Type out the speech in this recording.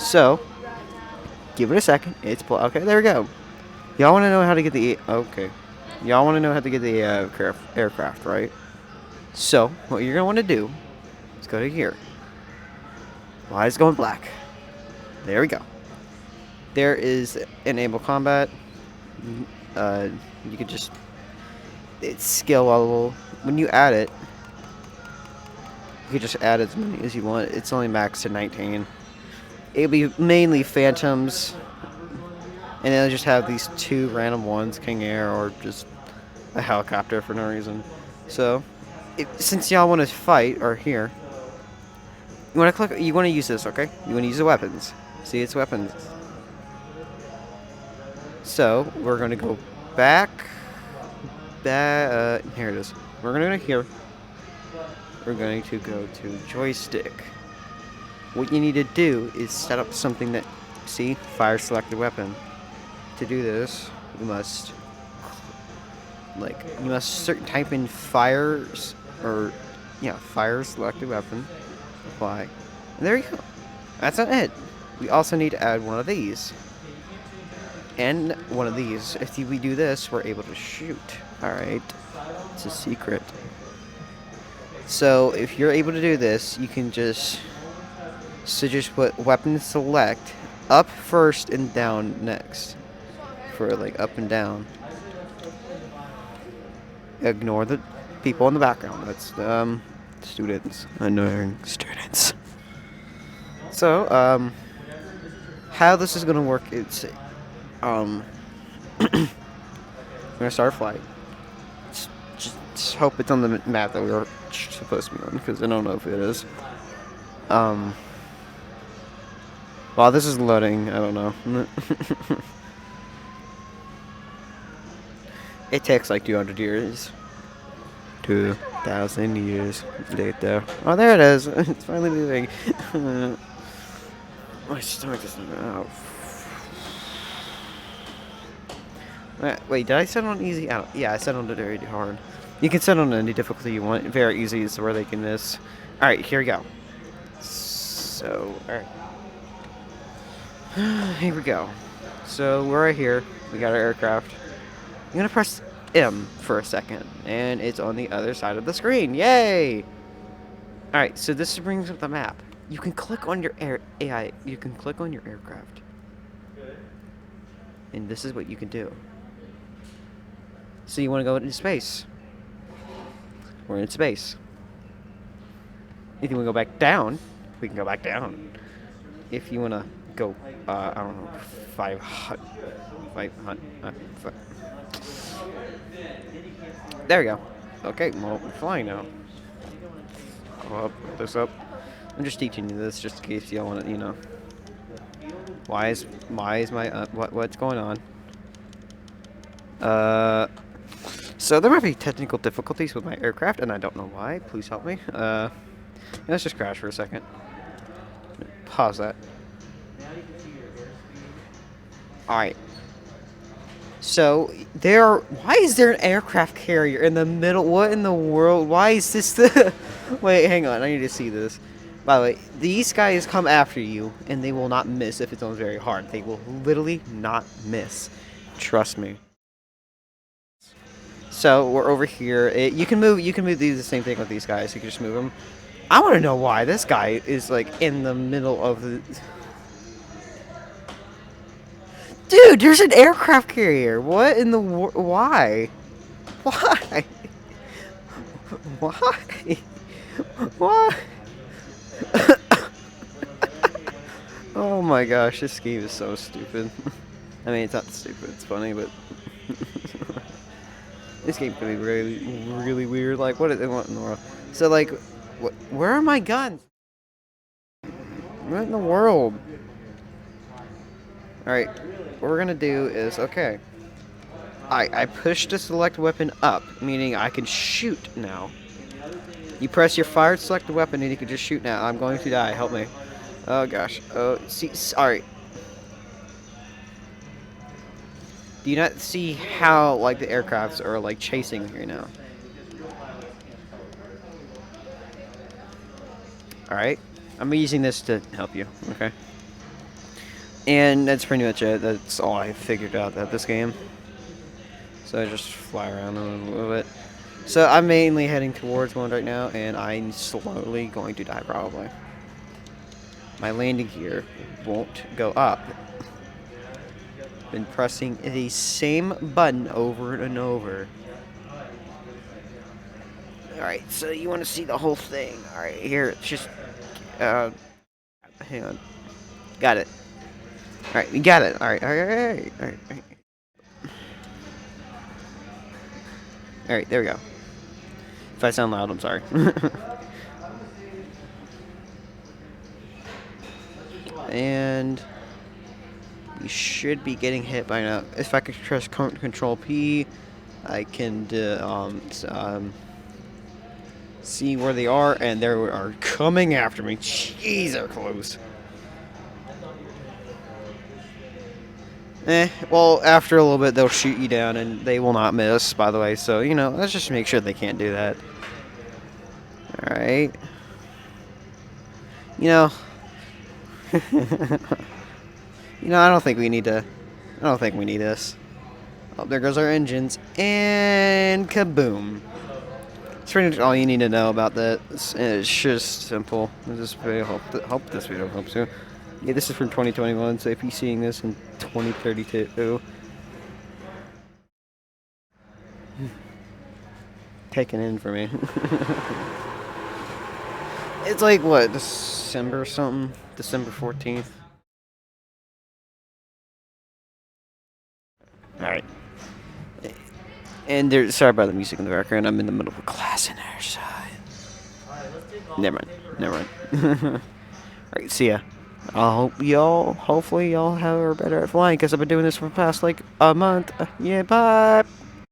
So, give it a second. It's okay. There we go. Y'all want to know how to get the okay? Y'all want to know how to get the aircraft, right? So, what you're gonna want to do is go to here. Why is it going black? There we go. There is enable combat. Uh, you could just it's skill level. When you add it, you can just add as many as you want. It's only maxed to 19. It'll be mainly phantoms, and it'll just have these two random ones, King Air or just a helicopter for no reason. So, since y'all want to fight, or here, you want to click. You want to use this, okay? You want to use the weapons. See, it's weapons. So we're gonna go back. Here it is. We're gonna go here. We're going to go to joystick. What you need to do is set up something that, see, fire selected weapon. To do this, you must type in fires or fire selected weapon, apply, and there you go. That's not it. We also need to add one of these. And one of these. If we do this, we're able to shoot. Alright. It's a secret. So, if you're able to do this, you can just put weapon select up first and down next. For like up and down. Ignore the people in the background. That's students. Annoying students. So, how this is gonna work, it's I'm gonna start a flight. Just hope it's on the map that we were supposed to be on, because I don't know if it is. While this is loading, I don't know. It takes like 200 years. 2,000 years later. Oh, there it is. It's finally moving. My stomach is out. Wait, did I set on easy? Yeah, I set on it very hard. You can set on any difficulty you want. Very easy is where they can miss. Alright, here we go. So, alright. Here we go. So, we're right here. We got our aircraft. I'm gonna press M for a second, and it's on the other side of the screen. Yay! Alright, so this brings up the map. You can click on your AI. You can click on your aircraft. And this is what you can do. So you want to go into space. We're in space. If you want to go back down, we can go back down. If you want to go, I don't know, 500. There we go. Okay, well, we're flying now. Go up, this up. I'm just teaching you this just in case y'all want to, Why is my, what's going on? So there might be technical difficulties with my aircraft, and I don't know why. Please help me. Let's just crash for a second. Pause that. Alright. So, why is there an aircraft carrier in the middle? What in the world? Why is this the... Wait, hang on. I need to see this. By the way, these guys come after you, and they will not miss if it's on very hard. They will literally not miss. Trust me. So, we're over here. You can do the same thing with these guys. You can just move them. I want to know why this guy is, like, in the middle of the... Dude, there's an aircraft carrier. What in the why? Why? Why? Why? Oh my gosh, this game is so stupid. I mean, it's not stupid, it's funny, but... This game can be really, really weird. Like, what do they want in the world? So, like, where are my guns? What in the world? Alright, what we're gonna do is, okay. I pushed the select weapon up, meaning I can shoot now. You press your fire selected weapon and you can just shoot now. I'm going to die, help me. Oh gosh. Oh, see, alright. Do you not see how, like, the aircrafts are, like, chasing here now? Alright. I'm using this to help you, okay? And that's pretty much it. That's all I figured out at this game. So I just fly around a little bit. So I'm mainly heading towards one right now, and I'm slowly going to die probably. My landing gear won't go up. Been pressing the same button over and over. Alright, so you want to see the whole thing. Alright, here, just, hang on. Got it. Alright, we got it. Alright. Alright, there we go. If I sound loud, I'm sorry. And we should be getting hit by now. If I could press Control P, I can see where they are, and they are coming after me. Jeez, they're close. Well, after a little bit, they'll shoot you down, and they will not miss, by the way. So, let's just make sure they can't do that. Alright. I don't think we need to. I don't think we need this. Oh, there goes our engines, and kaboom. That's pretty much all you need to know about that. It's just simple. This video hope this video helps you. Yeah, this is from 2021, so if you're seeing this in 2032, take it in for me. It's like what, December or something? December 14th. Alright. And sorry about the music in the background. I'm in the middle of a class in there, so. Never mind. Alright, see ya. Hopefully y'all are better at flying, because I've been doing this for the past, like, a month. Yeah, bye!